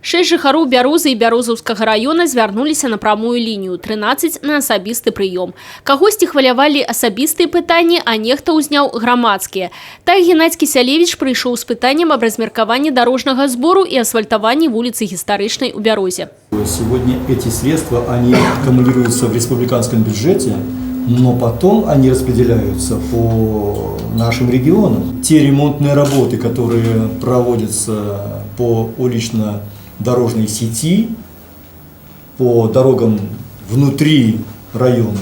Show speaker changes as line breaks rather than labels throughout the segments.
6 жыхароў Бярозы і Бярозаўскага района звярнуліся на прамую лінію, 13 на асабісты прыём. Кагосьці хвалявалі асабістыя пытанні, а нехта ўзняў грамадскія. Так Геннадзь Кісялевіч прыйшоў з пытаннем аб размеркаванні дарожнага збору і асфальтаванні вуліцы Гістарычнай у Бярозе.
Сегодня эти средства, они аккумулируются в республиканском бюджете, но потом они распределяются по нашим регионам. Те ремонтные работы, которые проводятся по улично-дорожной сети, по дорогам внутри района,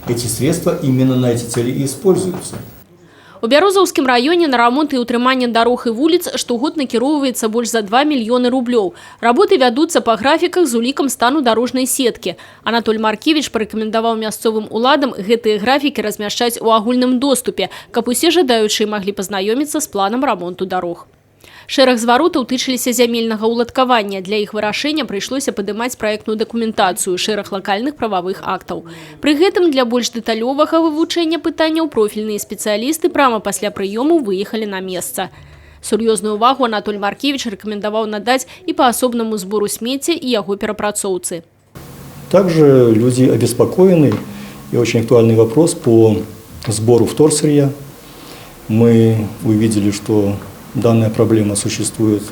эти средства именно на эти цели и используются.
У Бярозаўскім раёне на рамонт і ўтрыманне дарог і вуліц штогод накіроўваецца больш за 2 мільёны рублёў. Работы вядуцца па графіках з улікам стану дарожнай сеткі. Анатоль Маркевіч парэкамендаваў мясцовым уладам гэтыя графікі размяшчаць у агульным доступе, каб усе жадаючыя маглі пазнаёміцца з планам рамонту дарог. Шэраг зваротаў тычыліся зямельнага ўладкавання. Для іх вырашэння прыйшлося падымаць праектную дакументацыю, шэраг лакальных прававых актаў. Пры гэтым для больш дэталёвага вывучэння пытанняў профільныя спецыялісты прама пасля прыёму выехалі на месца. Сур'ёзную увагу Анатоль Маркевіч рэкамендаваў надаць і па асобнаму збору смецця і яго перапрацоўцы.
Также люди обеспокоены, и очень актуальный вопрос по сбору вторсырья. Мы увидели, что данная проблема существует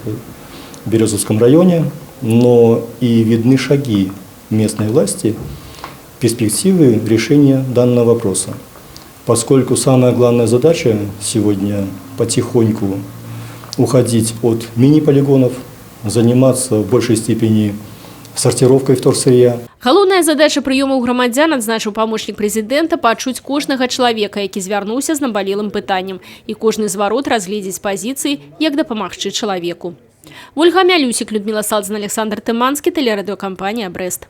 в Березовском районе, но и видны шаги местной власти, перспективы решения данного вопроса. Поскольку самая главная задача сегодня потихоньку уходить от мини-полигонов, заниматься в большей степени сортировкой вторсырья.
Галоўная задача прыёму грамадзян, адзначыў памочнік прэзідэнта, пачуць кожнага чалавека, які звярнуўся з набалелым пытаннем, і кожны зварот разгледзець пазіцыі, як дапамагчы чалавеку. Ольга Мялюсік, Людмила Салдзін, Александр Тыманскі, тэлерадыёкампанія «Брэст».